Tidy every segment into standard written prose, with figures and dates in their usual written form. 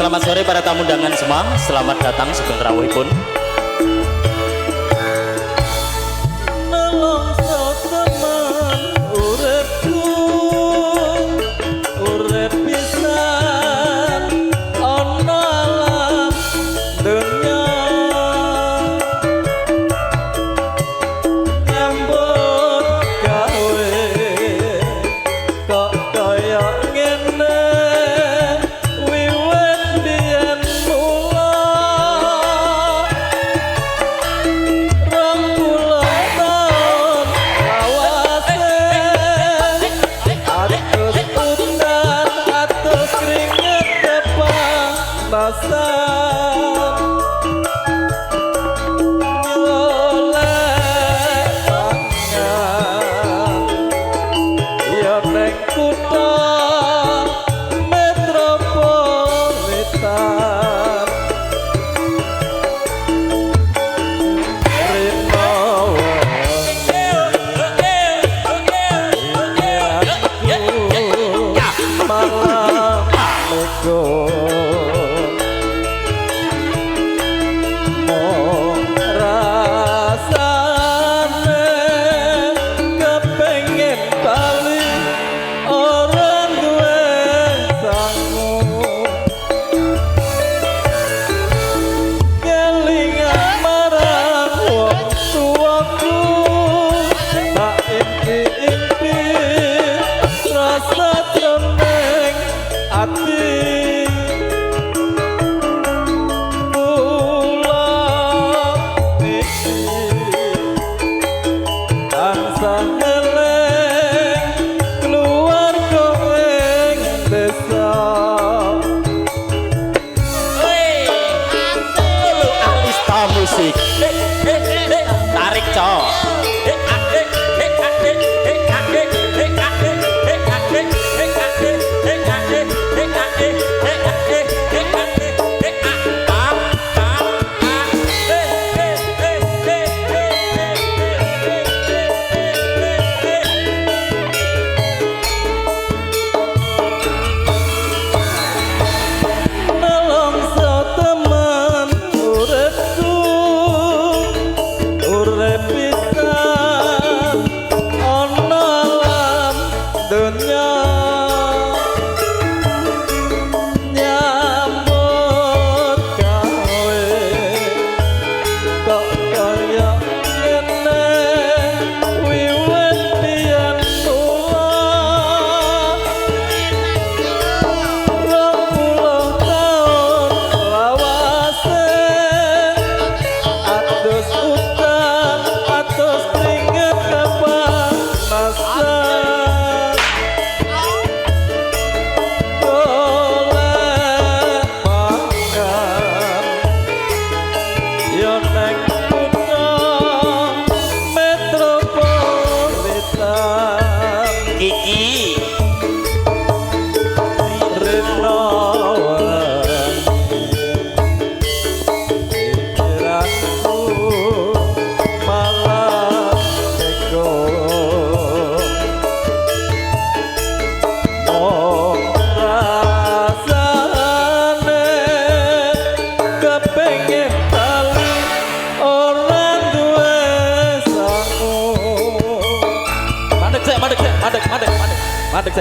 Selamat sore para tamu undangan semua. Selamat datang sugeng rawuhipun.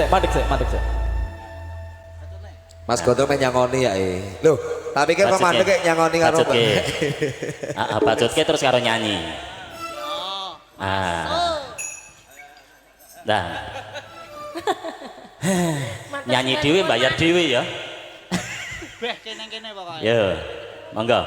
Mandek sih. Mas Gondrong main nyangoni ya Loh, tapi kan kok mandek kayak nyangoni karo Mbak. Bacutke terus karo nyanyi. Nah. Nyanyi dhewe bayar dhewe ya. Beh, kene pokoke. Ya, monggo.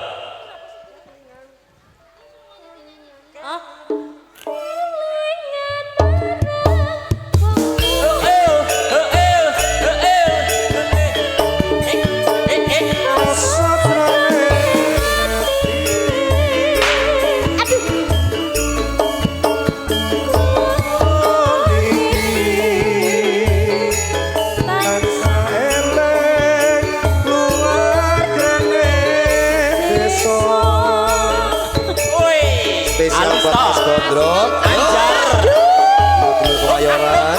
Gondrong Anjar Dulu Kemayoran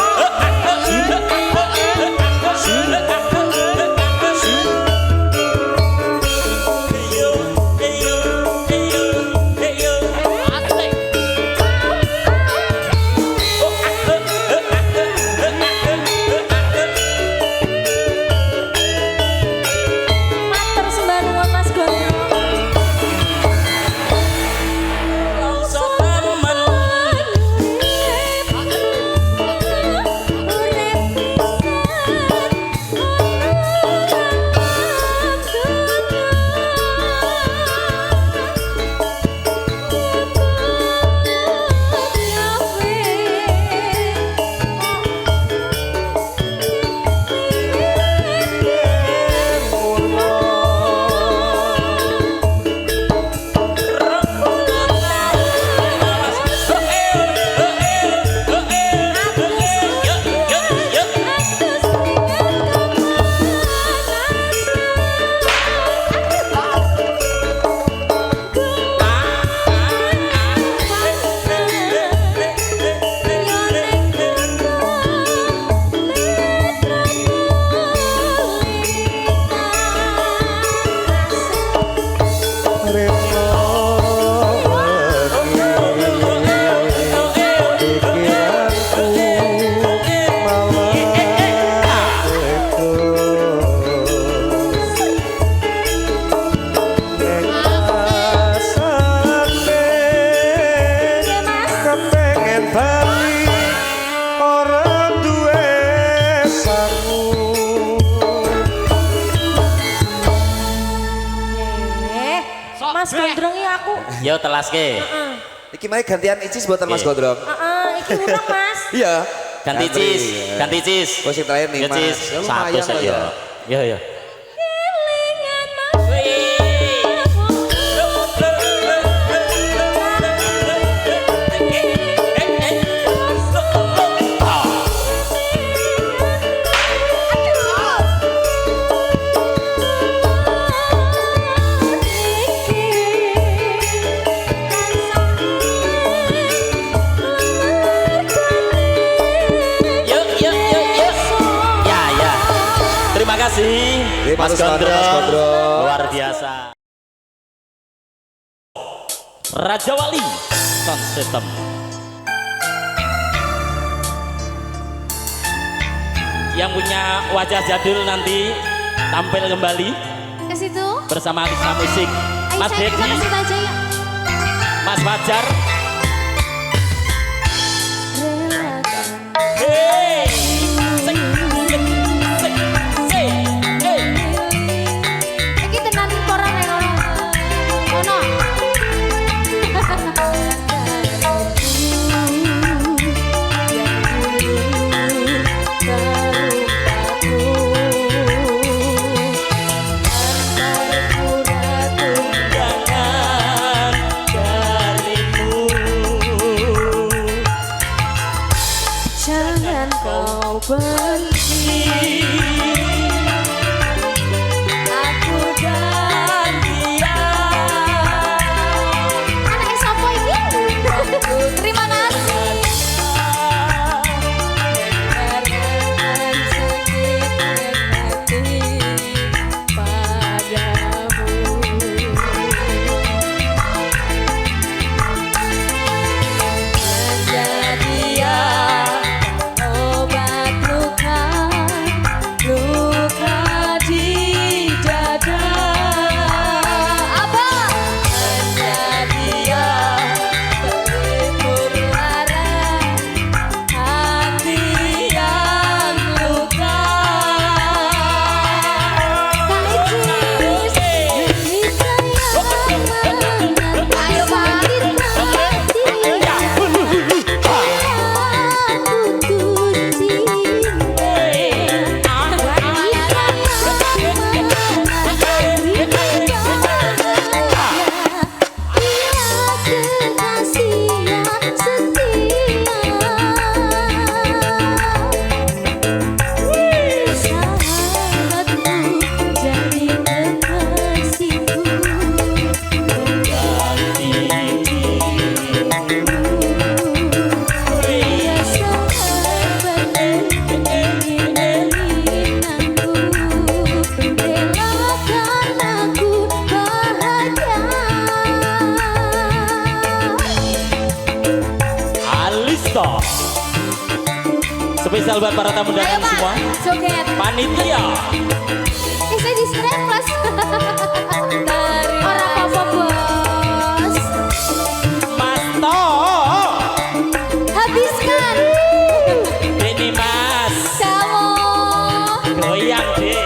Mas Gondrong ya aku. Yo telaske. Iki mai gantian Icis buatan Mas Gondrong. Iki urang Mas. Iya. Ganti cis, ganti cis. Posisi terakhir nih Ya Mas. cis, Ya, satu lumayan saja. lah Ya ya. Kelingan Mas. Yuk, yuk, yuk, yuk. Ya, ya. Terima kasih, Terima Mas kasih, Mas Gondrong. Gondrong. Luar biasa. Raja Wali Sound System. Yang punya wajah jadul nanti tampil kembali Ke situ. bersama Alisa Musik. Ayo Mas saya Dedi, kesana situ aja ya. Mas Fajar. Relakan. Hey, sing, sing, sing, sing, hey. Iki tenan koran ya ngono. Ono. Jangan darimu. Jangan kau benci aku dan dia. Anaknya siapa ini? Terima kasih. Dengarkan sedikit hati padamu. Menjadi ya obat luka, luka di dada. Apa? Menjadi ya pelipur lara hati yang luka. Ayo jadi kekasihku. Alista. Spesial buat para tamu undangan semua. Joget. Panitia. Saya di striples. Dari orang apa bos? Mas To. Habiskan. Ini Mas. Kamu. Goyang deh.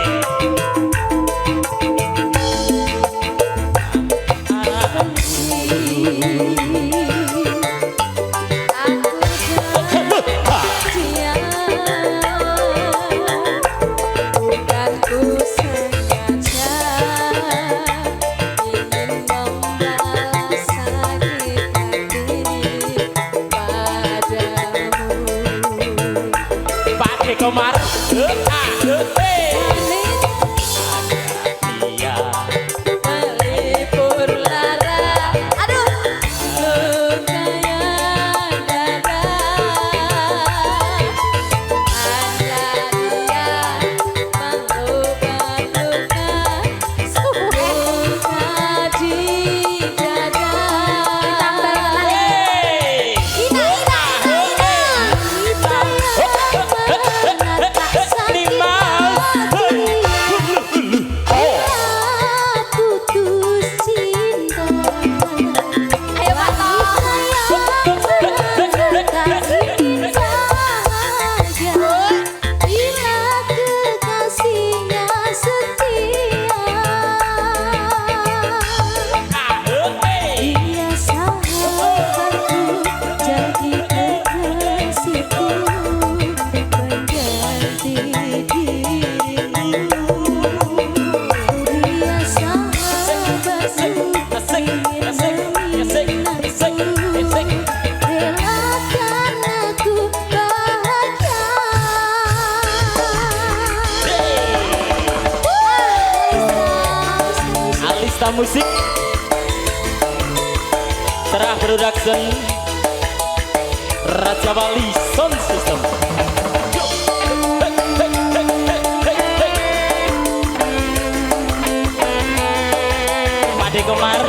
Bukan ku sengaja musik Serah Production Raja Wali Sound System. Made Komar.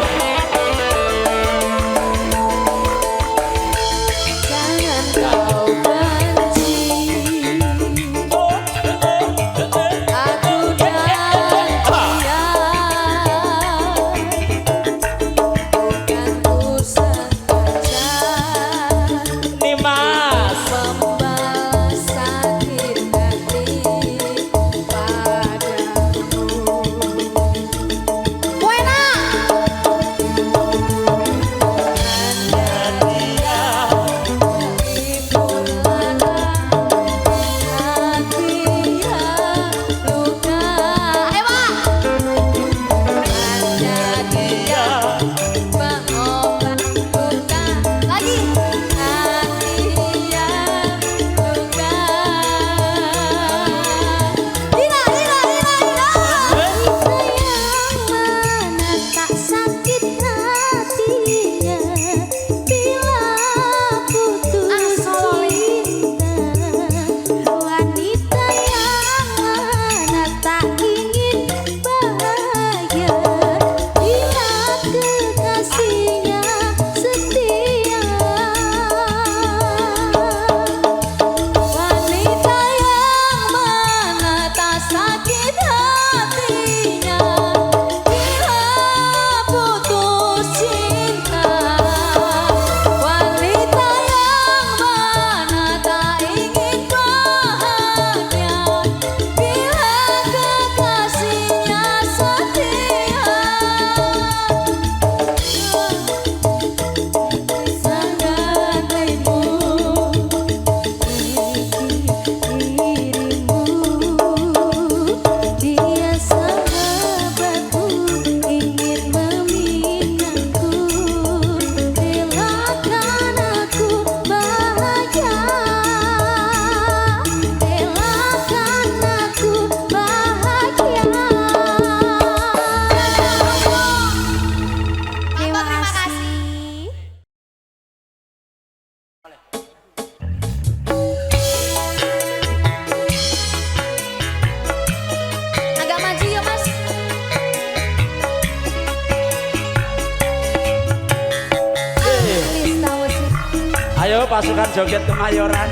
Ayo pasukan joget Kemayoran.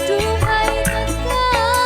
Duhai kekasih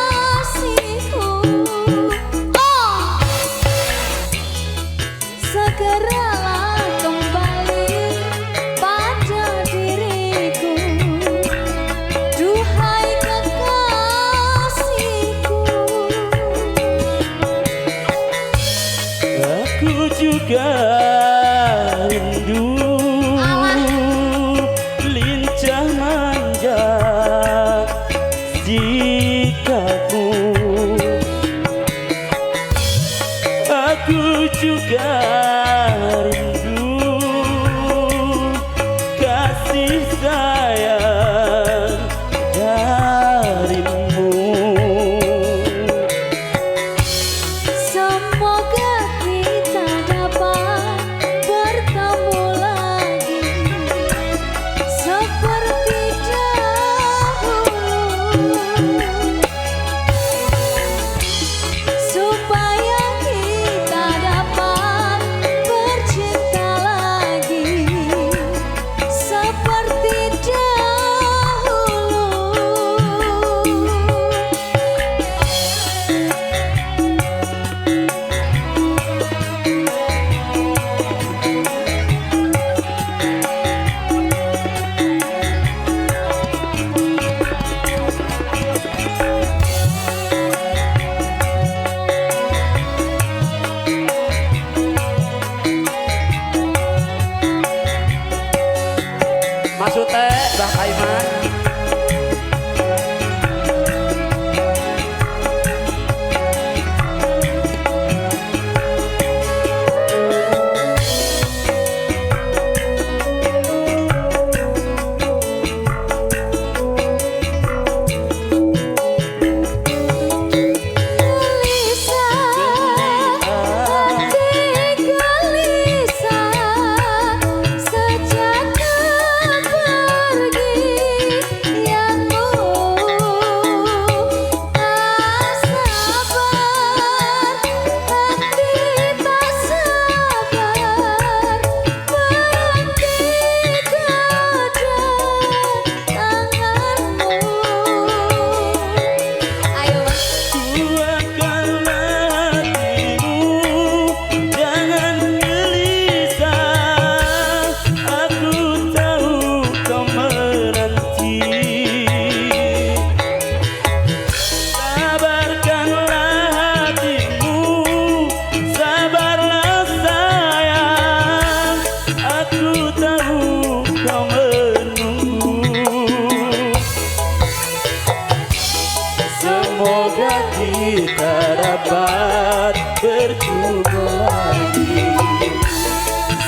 kita dapat berjumpa lagi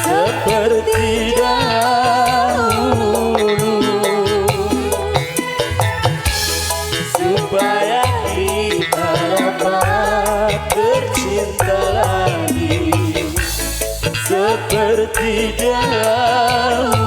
seperti dahulu, supaya kita dapat bercinta lagi seperti dahulu.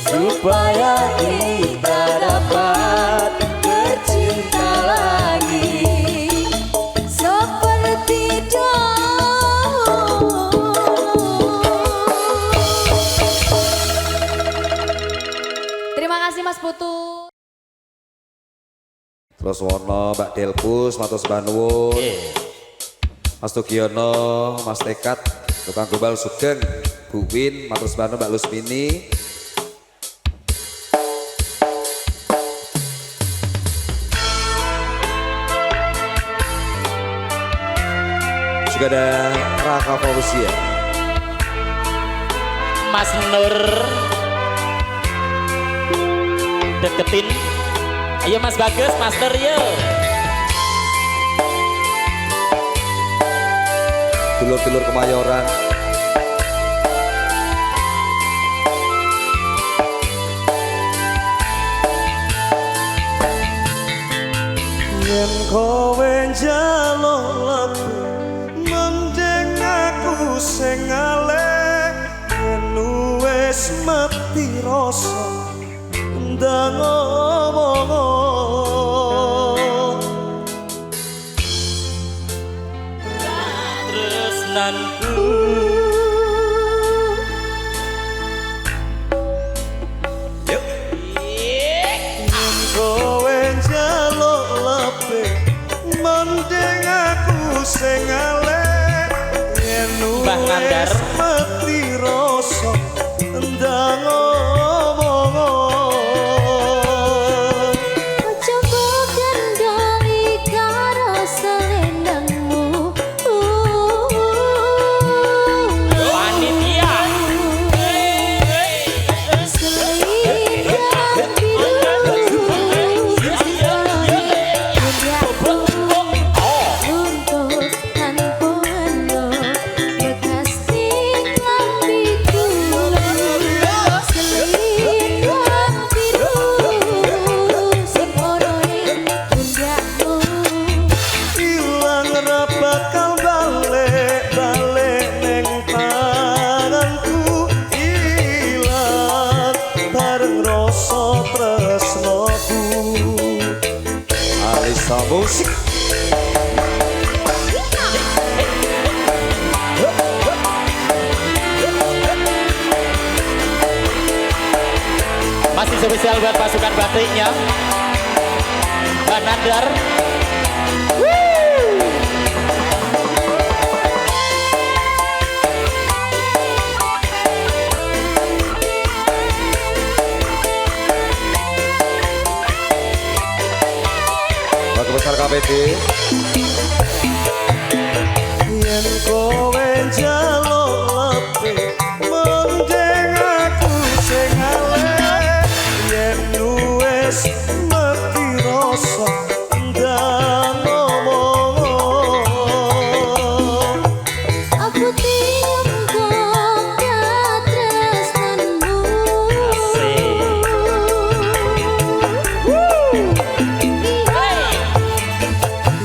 Supaya kita dapat bercinta lagi seperti dahulu. Terima kasih Mas Putu. Terus wono Mbak Delpus, Matos Banwun, Mas Tugiono, Mas Tekat, Tukang Gombal Sugeng, Bu Win, Matos Banwun, Mbak Lusmini. Juga ada Raka Fauzia, Mas Nur deketin. Ayo Mas Bagus, Master yo. dulur-dulur Kemayoran. Yen kowe njaluk lebih mending aku sing ngalih, yen wis mati rasa ndang omong Tresnanku kowe njaluk lebih mending aku sing ngalih, yen Mbah Ngandar. wis mati rasa ndang omong Coba kendali karo selendangmu. panitia. Selendang biru untuk tanpa bekas tinggal. musik. Masih spesial buat pasukan batiknya Mbak Nandar. Lagu besar KPD. Yen kowe njaluk lebih mending aku sing aleh. Yen wis mati rasa ndang ngomong. Aku timbang katresnanmu.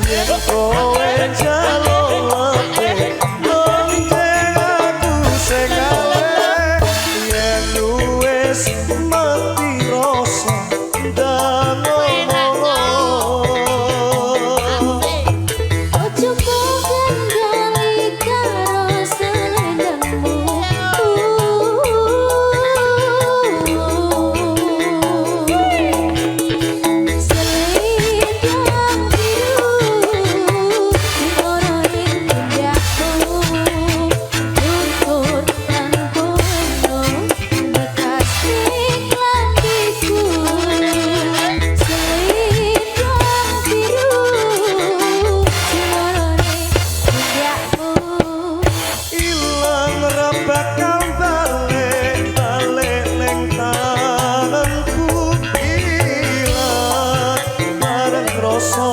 Yen kowe njaluk lebih mending aku sing aleh. Yen wis mati rasa ndang ngomong. Ojo kok kendali karo selendangmu. Selendang biru dimoroni pundakmu. Luntur lan kono bekas ning lambiku. Selendang biru dimoroni pundakmu. Ilang ra bakal balik ning tanganku. Ilang bareng rasa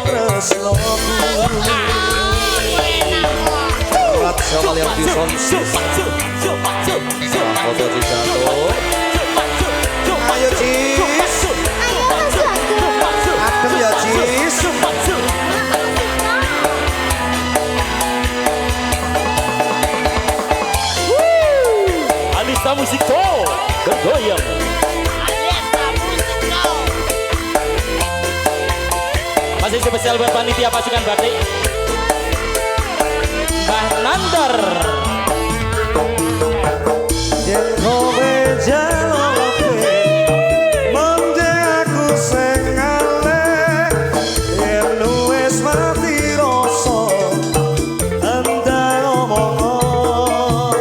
tresnoku. Rat sama yang dison. Foto di jatuh. Ayo Cis. Ayo Mas Agus. Adem ya Cis. Alista Musiko bergoyang. Masih spesial buat panitia pasukan batik Mbah Nandar. Yen kowe njaluk lebih mending aku sing aleh. Yen wis mati rasa ndang ngomong.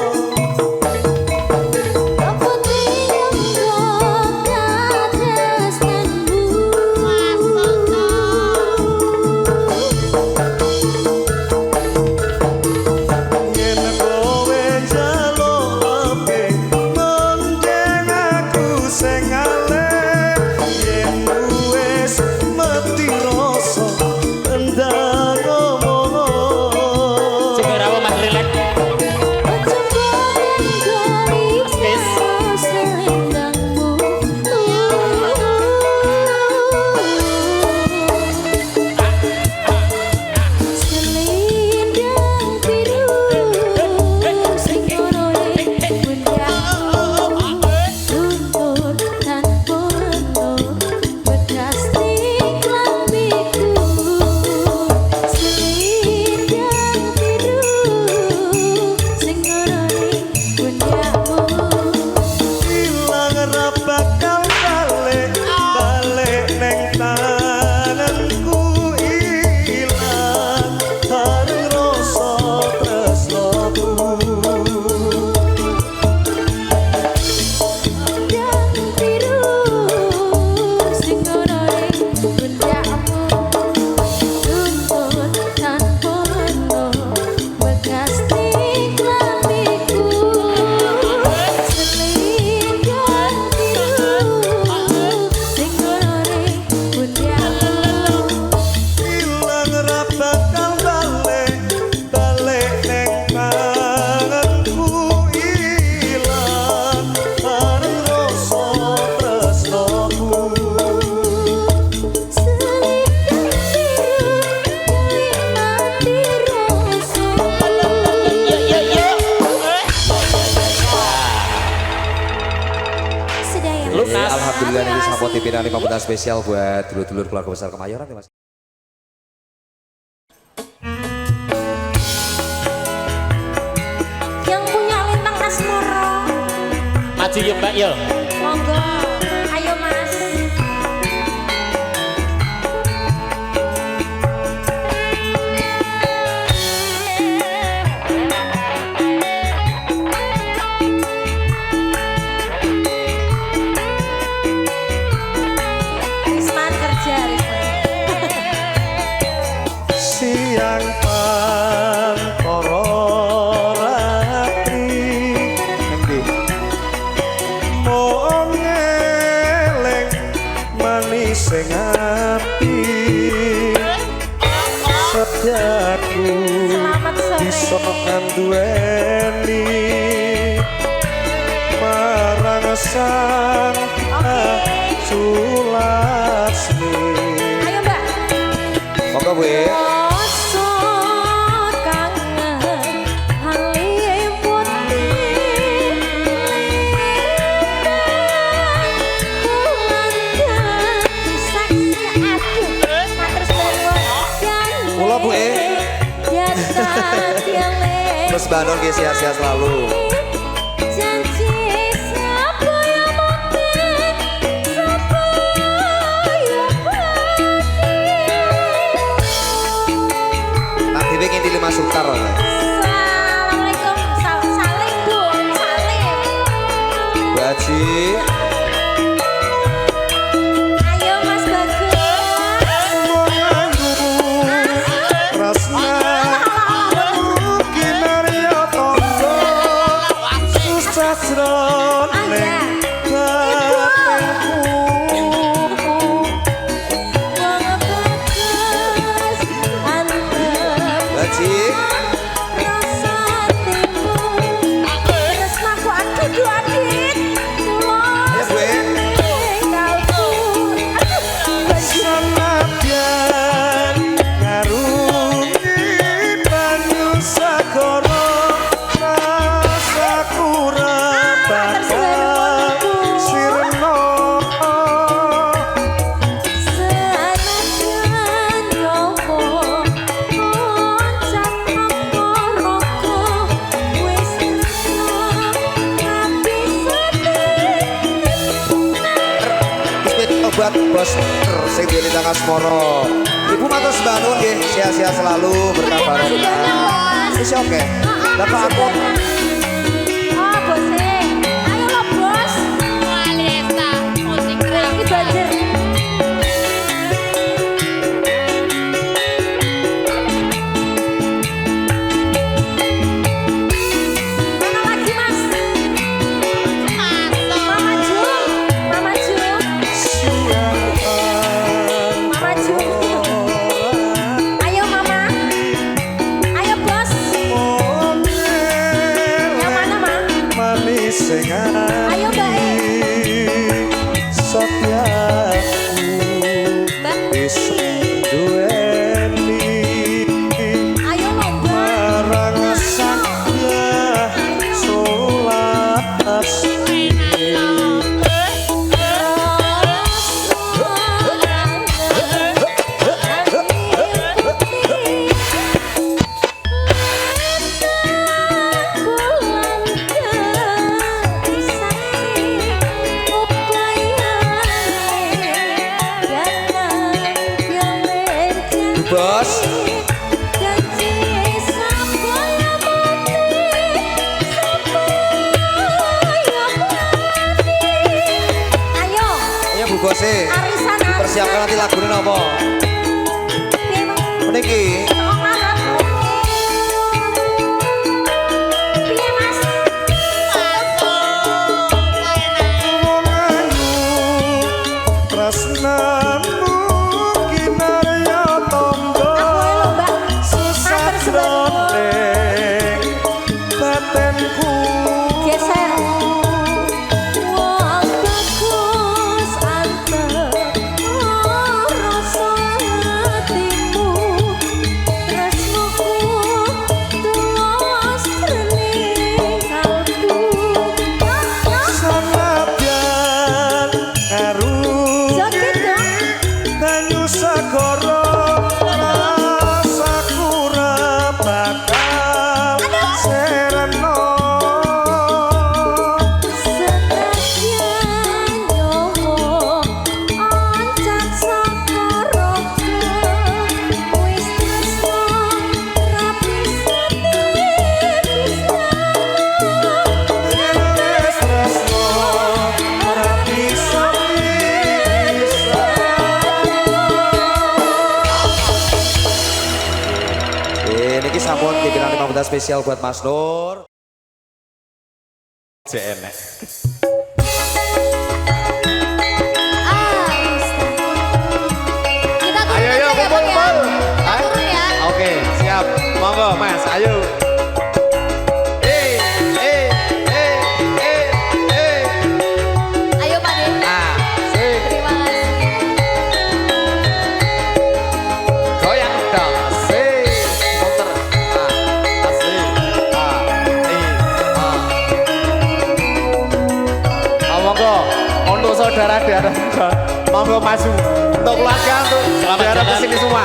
Aku timbang katresnanmu. Yen kowe njaluk lebih mending aku sing aleh. Yen wis mati rasa ndang ngomong. Sing rawo Mas Rilek. Ojo kok kendali karo selendangmu. Selendang biru sing ngoroni pundakmu. Luntur tanpa reno bekas ning lambiku. Selendang biru sing ngoroni pundakmu. Ilang ra bakal balik ning tanganku. Ilang bareng rasa tresnoku. Selendang biru sing ngoroni pundakmu. Luntur tanpa reno bekas ning lambiku. Selendang biru sing ngoroni pundakmu. Ilang ra bakal balik ning tanganku. Ilang bareng rasa tresnoku. Selendang biru mati rasa. Sedaya Lunas. Alhamdulillah ini sama TV Nani pamungkas spesial buat dulur-dulur keluarga besar Kemayoran ya Mas. maju ya Mbak ya. Monggo. Ayo Mas. Risman kerja, Risman. siang pantoro ratri endi mong eleng manis sing api setiaku Selamat sore. iso nduweni marang sang Sulasmi. Ayo Mbak. Monggo Bu. Rasa kangen Hollywood Mula Bu Terus Bandung ki sehat-sehat selalu. Nanti bikin di 5 Sukar. Assalamualaikum. Salim Bu, salim. Baji. Ayo Mas Bagus. Obat bos sing di tangga Semoro. Ibu matur sembah nuwun nggih, sehat-sehat selalu berkah barokah. Wis oke. Bapak aku Oh, bosnya. Ayo lo bos. Lagi banjir. Mana lagi Mas? Mama Jul, Mama Jul, Mama Jul. Ayo Mama, ayo bos. Yang mana Ma? Manis sing Ayo Mbak E. setiaku Mbak iso E. duweni Ayo lo Mbak. marang sang Sulasmi. bos. Ayo, Iya Bu Bos e. arisan Persiapkan nanti lagune napa? Meniki. Tresnamu kinarya tangga sesatroneng batenku Geser. Wong bagus anteng rasa hatimu, tresnoku tulus jroning kalbu. sanadyan karo Joget dong. bintang 5 benda spesial buat Mas Nur. Enek. Kita turun Ayo, aja ya, kumpul, Bang, ya. kumpul. Kita turun ya. Oke, siap. Monggo, Mas. Ayo. Ayo Pak De. Asik. Terima kasih. Goyang dong. Asik. Muter. Asik. Monggo, untuk saudara-saudara, monggo maju. Untuk keluarga, untuk Selamat saudara jalan. kesini semua.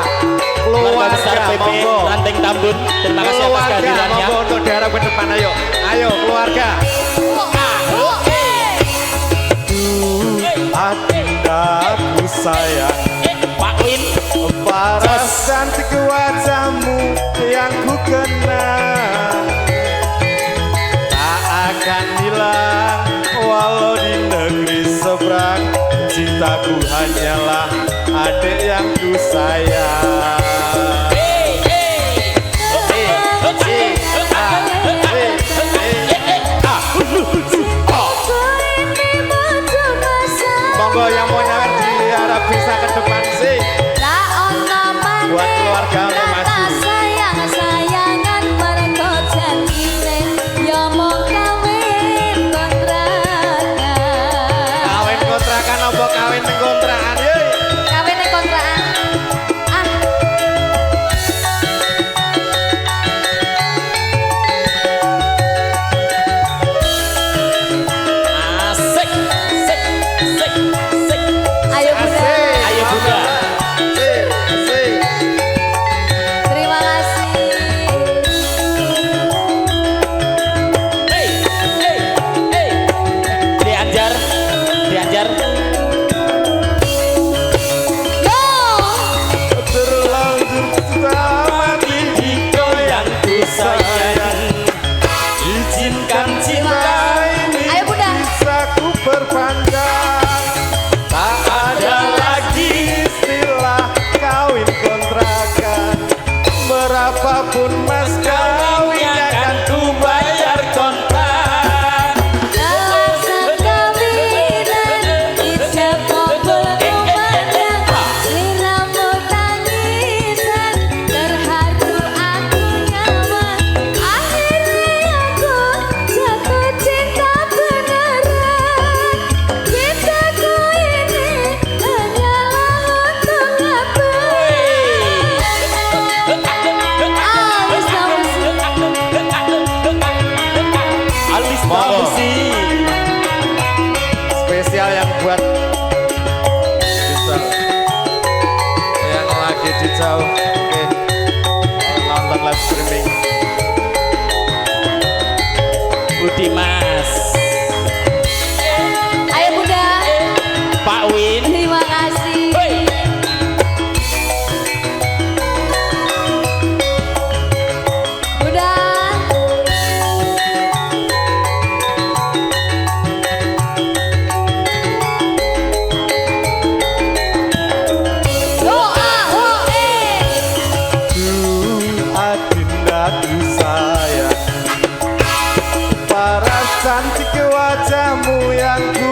Keluarga besar Keluarga, PP monggo. Ranting Tambun. Terima kasih atas Keluarga, kehadirannya. monggo untuk daerah ke depan. Ayo, ayo keluarga. Adindaku sayang, Pak Win. paras cantik wajahmu yang ku kenal tak akan hilang walau di negeri seberang. Cintaku hanyalah adik yang ku sayang. Monggo yang mau nyawer diharap bisa ke depan sih. Buat keluarga untuk maju. Sayang-sayangan mereka janjine ya mau kawin kontrakan. Kawin kontrakan apa kawin ning kontrakan ye? Kawin ning kontrakan. Asik. Sik. Sik. Sik. Ayo Bunda. Ayo Bunda. Sik, sik. Terima kasih. Hey. Hey. Hey. Dianjar. Dianjar. Yo. Terlanjur sama diriku yang ku sayang. Izinkan cinta ini Ayo Bunda. bisa ku perpanjang. Tak ada lagi istilah kawin kontrakan. Berapapun mas kawinnya kan ku bayar kontrak. Alasan kawinan ijab kabul kumandang sliramu tangisan terharu aku nyaman akhirnya aku jatuh cinta beneran cintaku ini hanyalah untuk aku Alis Monggo. Tamusi. Spesial yang buat Gisel yang lagi di jauh. Oke, nonton live streaming. Budi Mas. Ayo Bunda, Pak Win. terima kasih. Hoi. Bunda. Doa, Adindaku sayang, paras cantik wajahmu yang ku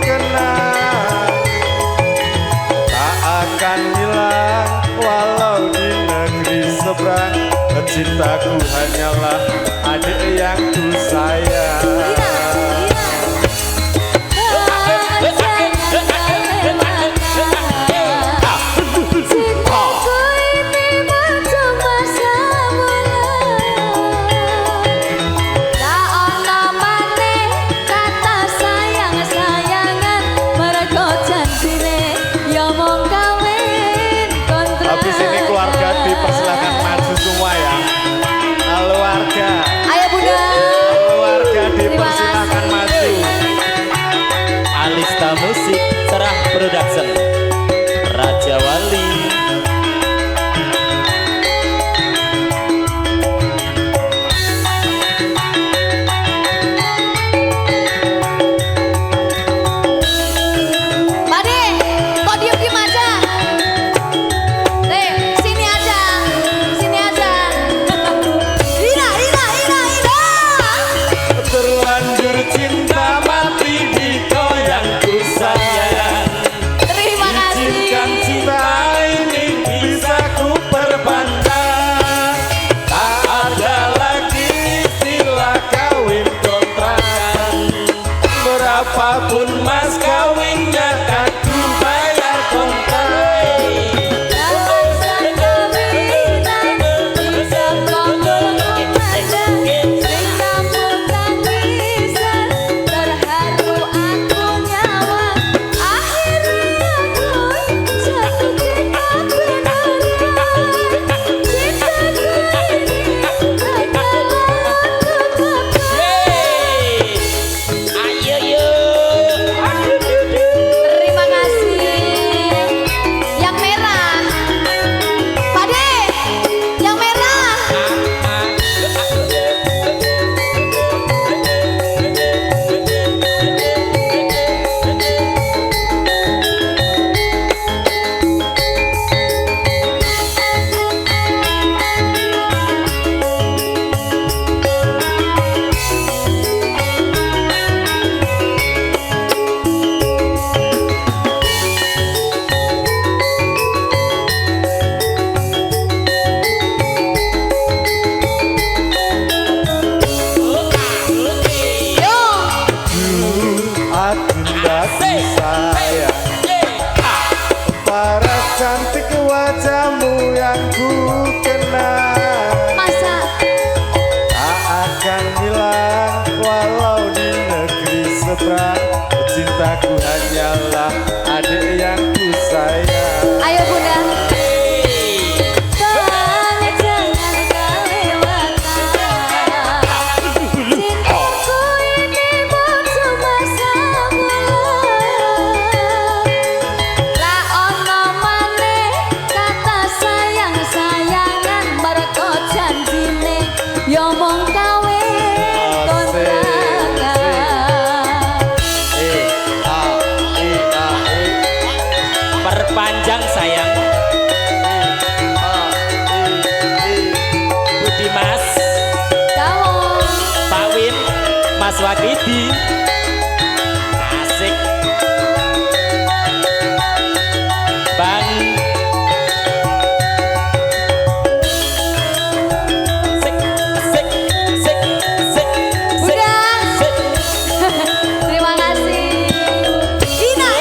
kenal tak akan hilang walau di negeri seberang. Cintaku hanyalah adik yang ku sayang. Habis ini keluarga dipersilakan maju semua ya. Keluarga, Ayo Bunda. keluarga Terima dipersilakan kasih. maju. Alista Musik Serah Production. Raja Wali. Pak De, kok diem-diem aja? De, sini aja. Sini aja. cinta ini bisa ku perpanjang. Tak ada lagi istilah kawin kontrak. Berapapun mas kawinnya kan ku bayar kontrak. Terima kasih. Yang merah. Pade, yang merah. Yo. Adinda sayang, paras cantik wajahmu yang ku kenal. Masa Tak akan hilang walau di negeri seberang. Cintaku hanyalah adik yang ku sayang. ayo bunda. Tolong jangan kelewatan. Cintaku ini butuh masa bulan. Ra ono maneh kata sayang-sayangan merko janjine yo mung kawin kontrakan. Perpanjang sayang Budi Mas Dawon. Pak Win Mas Wakidi asik Bang sik sik sik sik Bunda. sik. Terima kasih. Ina.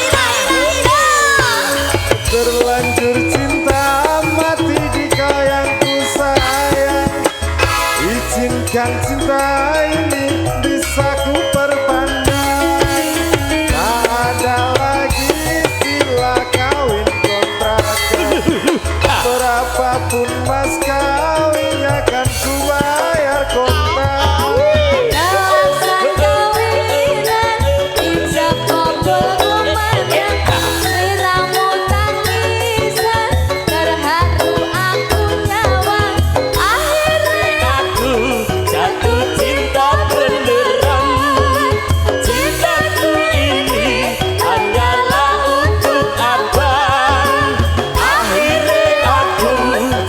Terlanjur cinta mati di kau yang ku sayang. Izinkan cinta ini bisa ku perpanjang. Tak ada lagi istilah kawin kontrakan. Berapapun mas kawinnya kan ku bayar kontrak. Dasar kawinan ijab kabul kumandang. Liramu tangisan terharu aku nyawa. Akhirnya Aku jatuh cinta beneran. Cintaku ini hanyalah untuk abang. Akhirnya aku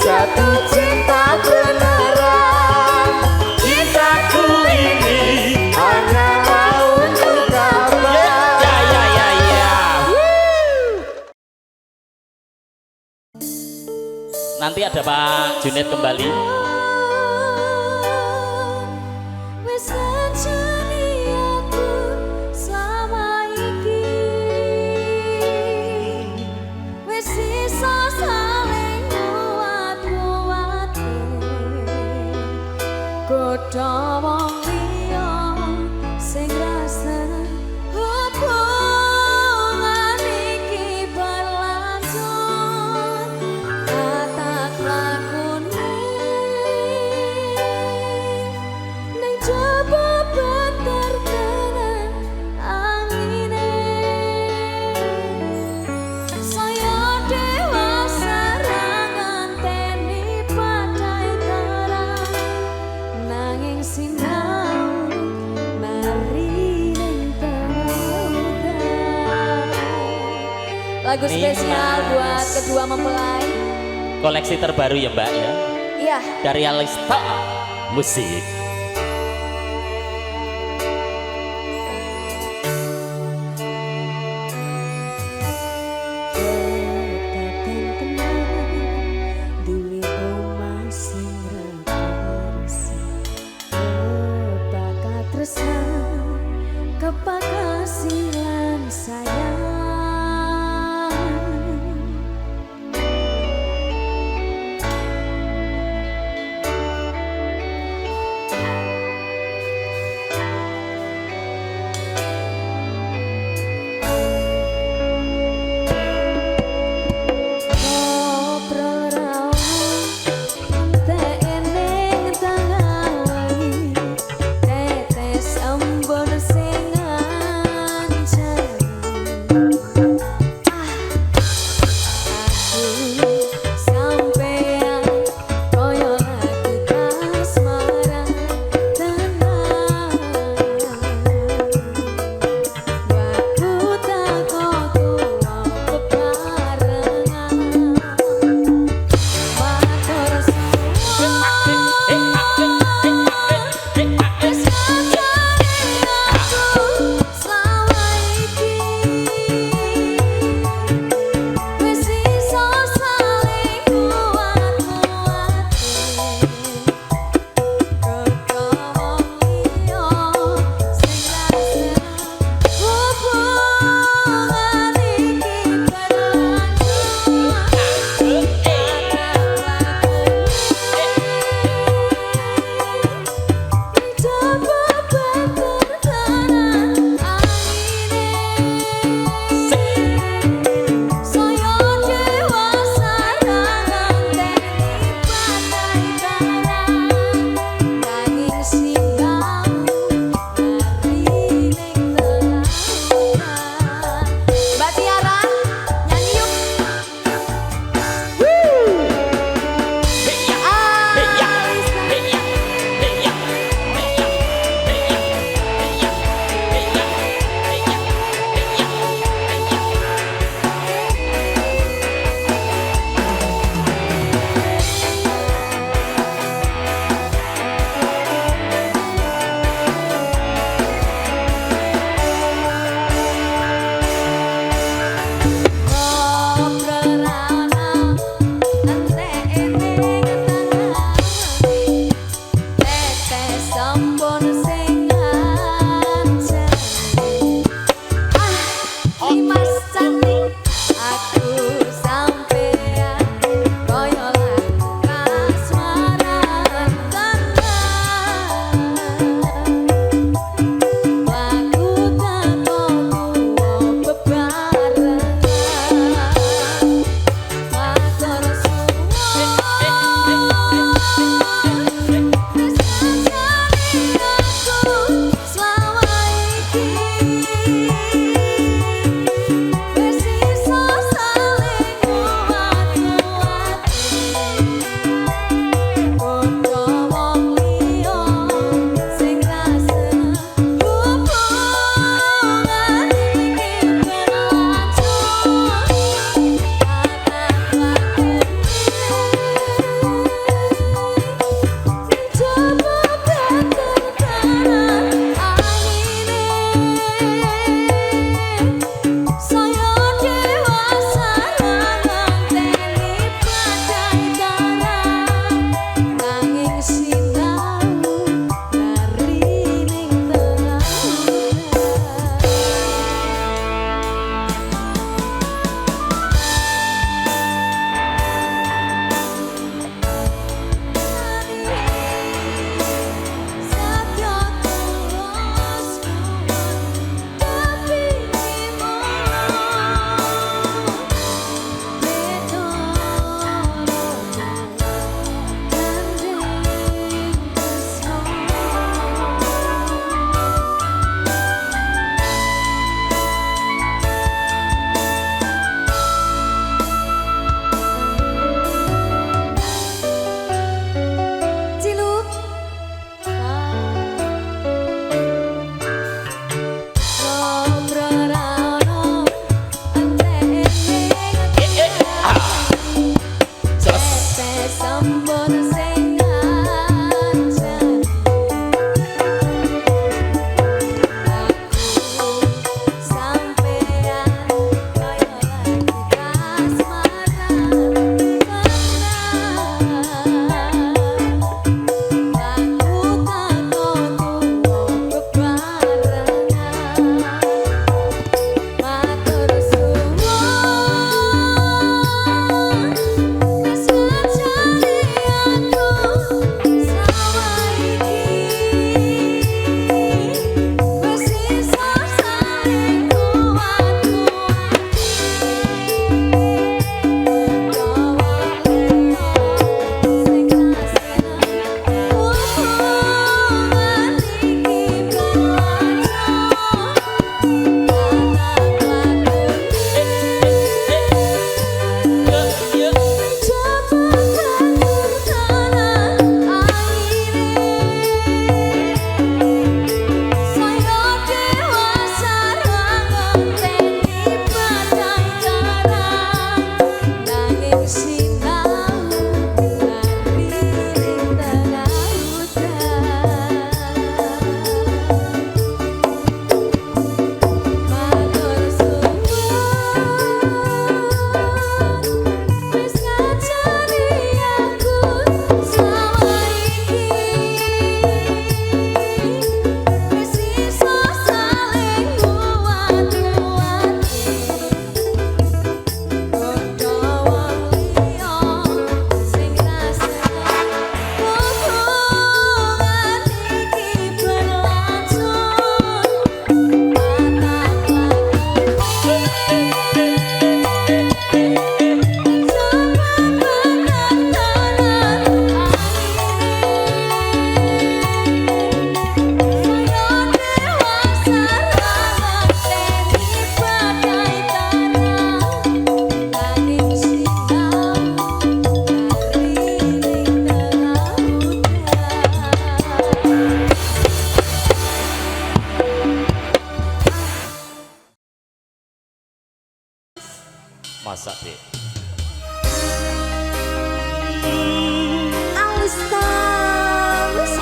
Jatuh cinta beneran. cintaku ini. Hanyalah untuk abang. Ya. Nanti ada Pak Junet kembali. wis ajeni aku selama iki. Wis iso saling kuat-kuatin. Godha wong liya sing rasane hubungan iki berlanjut. Katak lakune ning coba bentar tenan angine. Saya dewasa ra ngenteni padhae terang. Nanging sinau mari ning tengah. Lagu spesial buat kedua mempelai. Koleksi terbaru ya Mbak ya. Iya. Dari Alista Musik. Betapa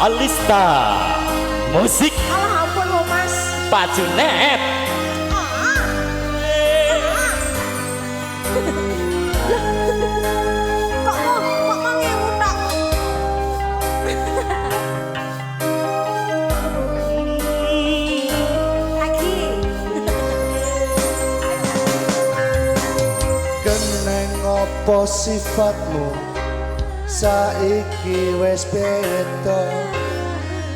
Alista musik Alah ampun lo mas. Pak Junet. Kok mau ngemutak? Lagi. Keneng opo sifatmu saiki wes beda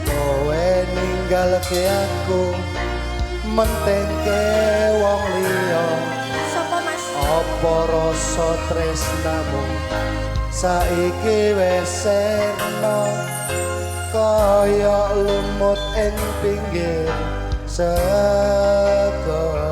kowe ninggalke aku mentengke wong liya Sopo mas? apa rasa tresnamu saiki wes sena kaya lumut ing pinggir segara.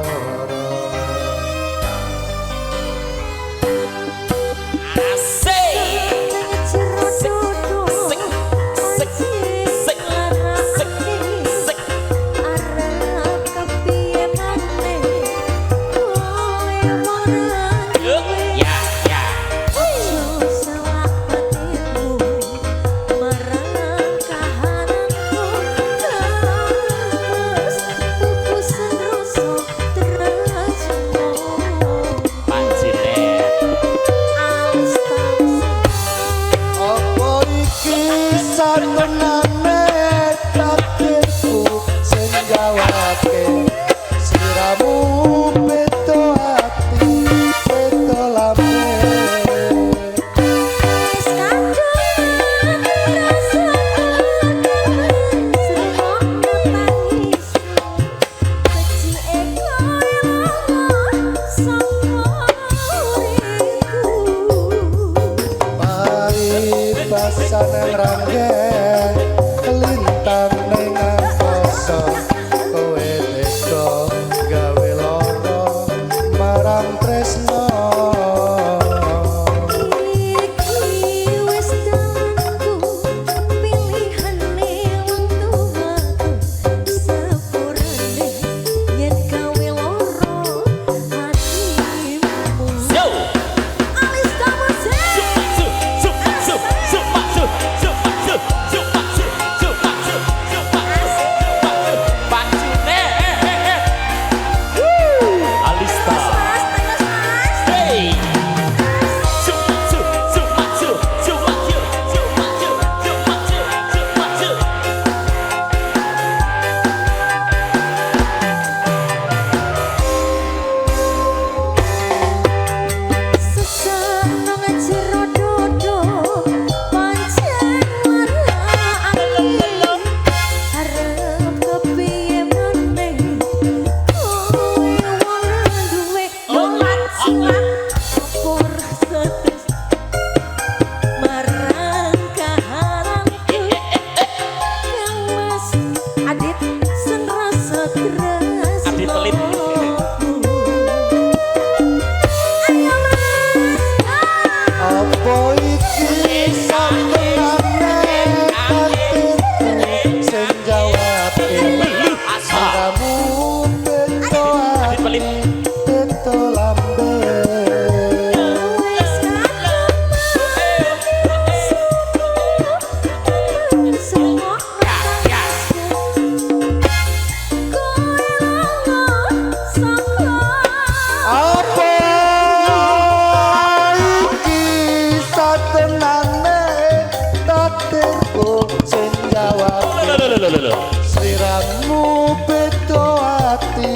Sliramu beda ati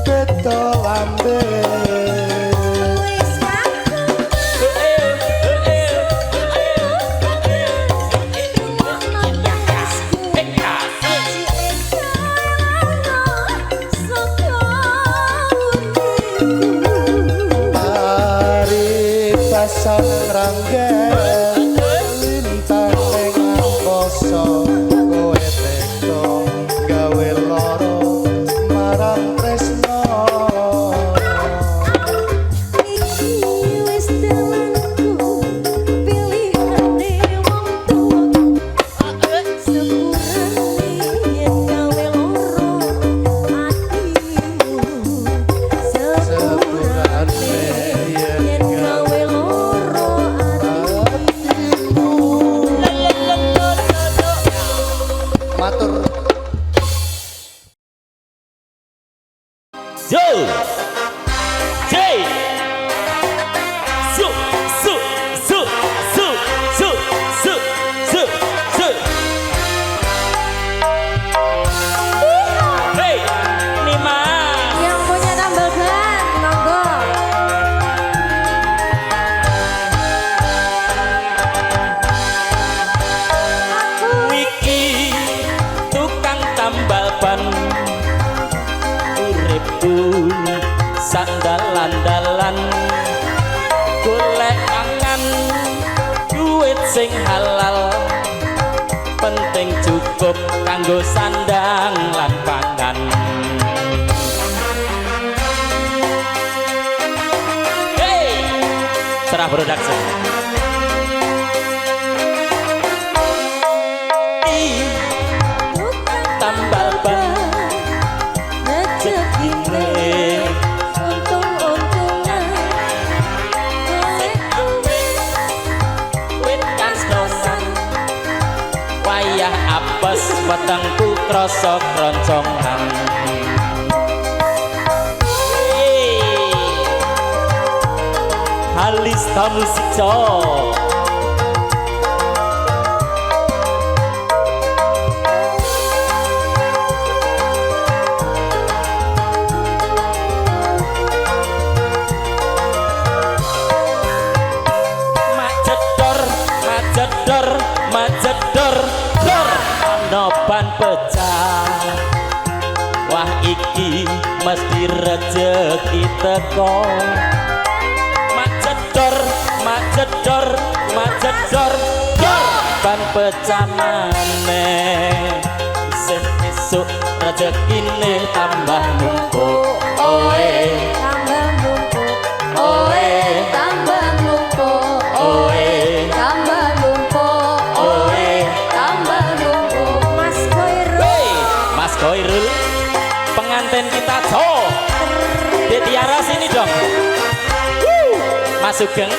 beda lambe Mari pasang ranggen lintang ning angkasa kanggo sandang lan pangan. Hey, Serah Production. Tambal ban rezekine untung-untungan wit kastosan wayah apes wetengku krasa kroncongan. Halista musik majedor dor ana ban pecah. Wah iki mesti rezeki teko. Majedor dor ban pecah maneh. Esuk rezekine tambah numpuk. Oe tambah numpuk. Oe tambah numpuk. Oe tambah numpuk. Oe tambah numpuk. Mas Koirul, pengantin kita di Tiara sini dong. Mas Sugeng.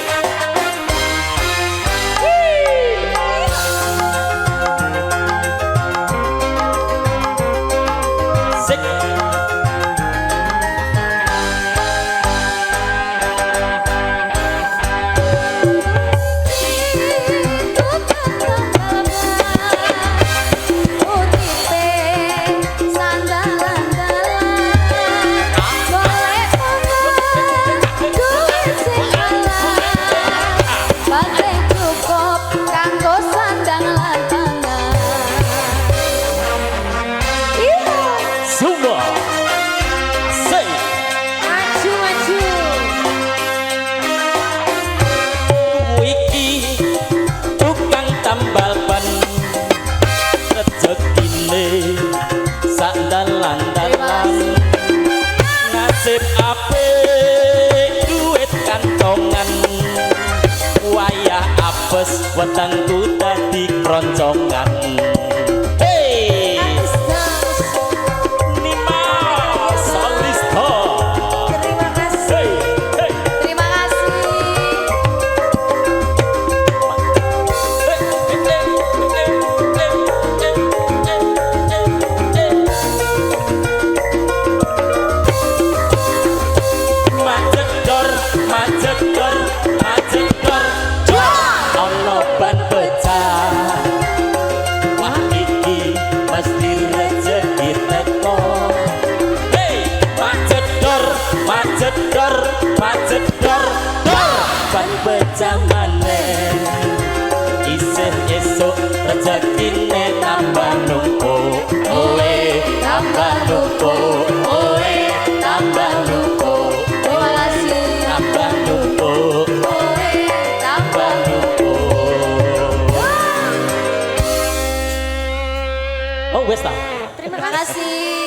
Sik. Tambal ban rezekine sandalan-dalan nasib apik duit kantongan wayah apes wetengku dadi kroncongan. Hey Nima Solisto, Terima kasih. Terima kasih. Majedor ana ban pecah. Wah iki mesti rezeki teko. Hey majedor dor ban pecah maneh. Isih esuk rezekine tambah numpuk. Oe tambah numpuk. Oe tambah numpuk. Terima kasih. Tambah numpuk. Oe tambah numpuk. Oh wes ta. Terima kasih.